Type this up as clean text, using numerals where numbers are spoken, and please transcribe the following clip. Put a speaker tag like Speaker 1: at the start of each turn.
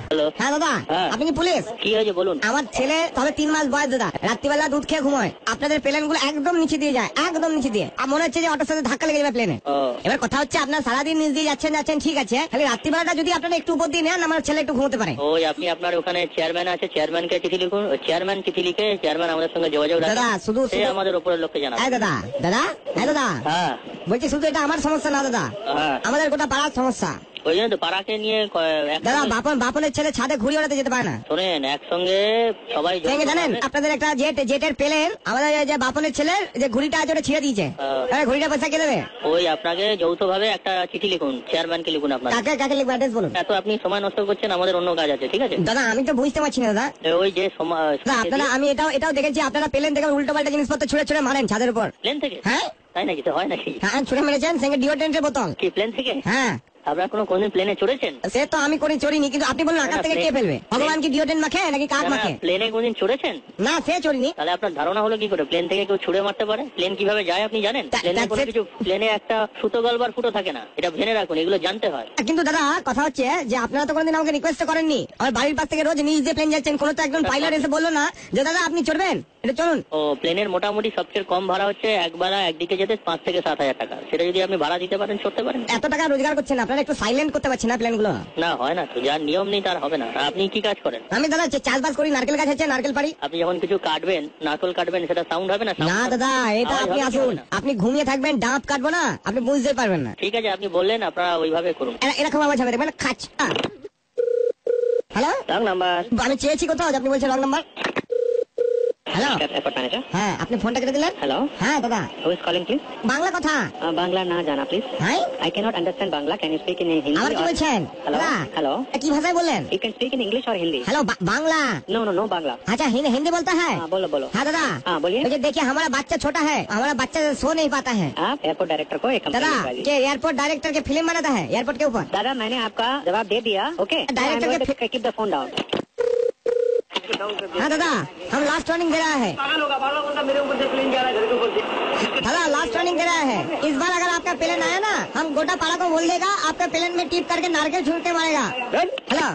Speaker 1: Hello.
Speaker 2: হ্যাঁ দাদা,
Speaker 1: হ্যাঁ।
Speaker 2: আপনি কি পুলিশ?
Speaker 1: কি হয়েছে বলুন।
Speaker 2: আমার ছেলে তবে 3 মাস বয়স দাদা, রাত্রিবেলা দুধ খেয়ে ঘুমায়। আপনাদের প্লেন গুলো একদম নিচে দিয়ে যায়, একদম নিচে দিয়ে। আর মনে হচ্ছে যে অটোর সাথে ধাক্কা লেগে যাবে প্লেনে।
Speaker 1: ও।
Speaker 2: এবার কথা হচ্ছে আপনার সারাদিন নিচ দিয়ে যাচ্ছেন ঠিক আছে, খালি রাত্রিবেলাটা যদি আপনারা একটু উপর দিয়ে নেন, আমার ছেলে একটু ঘুমোতে পারে।
Speaker 1: ওই আপনি আপনার ওখানে চেয়ারম্যান আছে, চেয়ারম্যানকে চিঠি লিখুন। চেয়ারম্যান চিঠি লিখে চেয়ারম্যান আমাদের সঙ্গে যোগাযোগ রাখে।
Speaker 2: দাদা শুধু
Speaker 1: সে আমাদের উপরের লোককে জানাবে।
Speaker 2: দাদা দাদা দাদা
Speaker 1: হ্যাঁ
Speaker 2: বলছি, শুধু এটা আমার সমস্যা না দাদা,
Speaker 1: হ্যাঁ,
Speaker 2: আমাদের গোটা পাড়ার সমস্যা।
Speaker 1: ওই জন্য তো পাড়াকে নিয়ে
Speaker 2: দাদা বাপনের ছেলে ছাদে ঘুরে ওড়াতে যেতে পারে না।
Speaker 1: শোনেন, একসঙ্গে সবাই
Speaker 2: জানেন আপনাদের একটা জেটের প্লেন, আমাদের যে বাপনের ছেলের যে ঘুড়িটা আছে ওটা ছিঁড়ে দিয়েছে। ঘুড়িটা পয়সা কে দেবে?
Speaker 1: ওই আপনাকে যৌথ ভাবে একটা চিঠি লিখুন, চেয়ারম্যানকে লিখুন। আপনার
Speaker 2: কাকে লিখবো, অ্যাড্রেস বলুন।
Speaker 1: এত আপনি সময় নষ্ট করছেন, আমাদের অন্য কাজ আছে, ঠিক আছে?
Speaker 2: দাদা আমি তো বুঝতে পারছি না দাদা।
Speaker 1: ওই যে
Speaker 2: আপনারা, আমি এটাও দেখেছি, আপনারা প্লেন থেকে উল্টো পাল্টা জিনিসপত্র ছুড়ে মারেন ছাদের উপর।
Speaker 1: প্লেন থেকে?
Speaker 2: হ্যাঁ
Speaker 1: তাই নাকি? তো হয় নাকি?
Speaker 2: হ্যাঁ, ছুড়ে মেরেছেন, সঙ্গে ডিওড্রেন্টের বোতল।
Speaker 1: কি প্লেন থেকে?
Speaker 2: হ্যাঁ,
Speaker 1: আপনারা কোনদিন প্লেনে চড়েছেন?
Speaker 2: সে তো আমি চড়িনি, কিন্তু আপনি বলুন আকাশ থেকে কে ফেলবে? ভগবান কি ডিওড্রেন্ট মাখে নাকি কাক মাখে?
Speaker 1: প্লেনে কোনদিন চড়েছেন?
Speaker 2: না, সে চড়িনি।
Speaker 1: তাহলে আপনার ধারণা হলো কি করে প্লেন থেকে কেউ ছুড়ে মারতে পারে? প্লেন কিভাবে যায় আপনি জানেন? প্লেনে কোনো কিছু, প্লেনে একটা সুতো গলবার ফুটো থাকে না, এটা জেনে রাখুন, এগুলো জানতে হয়।
Speaker 2: কিন্তু দাদা কথা হচ্ছে যে আপনারা তো কোনদিন আমাকে রিকোয়েস্ট করেননি। আমার বাড়ির পাশ থেকে রোজ নিজ দিয়ে প্লেন যাচ্ছেন, কোনো তো একজন পাইলট এসে বললো না যে দাদা আপনি চড়বেন, এটা চলুন।
Speaker 1: ও, প্লেনের মোটামুটি সবচেয়ে কম ভাড়া হচ্ছে একবার একদিকে যেতে 5 থেকে 7 হাজার টাকা। সেটা যদি আপনি ভাড়া দিতে পারেন, চড়তে পারেন।
Speaker 2: এত টাকা রোজগার করছেন, আপনারা একটু সাইলেন্ট করতে পারছেন না প্লেন গুলো?
Speaker 1: না, হয় না তো, যার নিয়ম নেই তার হবে না। আপনি কি কাজ করেন?
Speaker 2: আমি দাদা চাষবাস করি, নারকেল গাছ আছে, নারকেল পারি।
Speaker 1: আপনি যখন কিছু কাটবেন, নারকেল কাটবেন, সেটা সাউন্ড হবে না?
Speaker 2: না দাদা, এটা আপনি আসুন, আপনি ঘুমিয়ে থাকবেন, ডাব কাটবো না, আপনি বুঝতে পারবেন না।
Speaker 1: ঠিক আছে, আপনি বললেন, আপনারা ওইভাবে করুন।
Speaker 2: এরকম আওয়াজ হবে, দেখবেন খাচ্ছা। Hello,
Speaker 1: wrong number.
Speaker 2: আমি চেয়েছি কোথাও, আপনি বলছেন wrong number. Hello,
Speaker 1: airport manager.
Speaker 2: হ্যাঁ, আপনি ফোনটা কেটে দিলেন।
Speaker 1: হ্যালো।
Speaker 2: হ্যাঁ দাদা,
Speaker 1: who is calling please?
Speaker 2: Bangla কথা।
Speaker 1: বাংলা না জানা প্লিজ।
Speaker 2: হ্যাঁ,
Speaker 1: I cannot understand Bangla. Can you speak in Hindi?
Speaker 2: আবার কি বলছেন?
Speaker 1: Hello?
Speaker 2: দাদা,
Speaker 1: Hello?
Speaker 2: কি ভাষায় বললেন?
Speaker 1: You can speak in English or Hindi?
Speaker 2: Hello Bangla.
Speaker 1: No, no, no Bangla.
Speaker 2: अच्छा हिंदी बोलता है?
Speaker 1: हाँ, बोलो बोलो।
Speaker 2: हाँ दादा।
Speaker 1: हाँ, बोलिए।
Speaker 2: मुझे देखिए, हमारा बच्चा छोटा है, हमारा बच्चा सो नहीं पाता है।
Speaker 1: आप एयरपोर्ट डायरेक्टर को एक
Speaker 2: दादा,
Speaker 1: कंप्लेंट लिखवा दीजिए।
Speaker 2: के एयरपोर्ट डायरेक्टर के फिल्म बनाता है एयरपोर्ट के ऊपर।
Speaker 1: दादा, मैंने आपका जवाब दे दिया। ओके,
Speaker 2: डायरेक्टर के
Speaker 1: कीप द फोन डाउन।
Speaker 2: हाँ दादा, हम लास्ट वार्निंग दे रहा है। दादा लास्ट वार्निंग दे रहा है, इस बार अगर आपका प्लेन आया ना, हम गोटा पाड़ा को बोल देगा, आपका प्लेन में टिप करके नारकेल छूट के मारेगा। हेलो।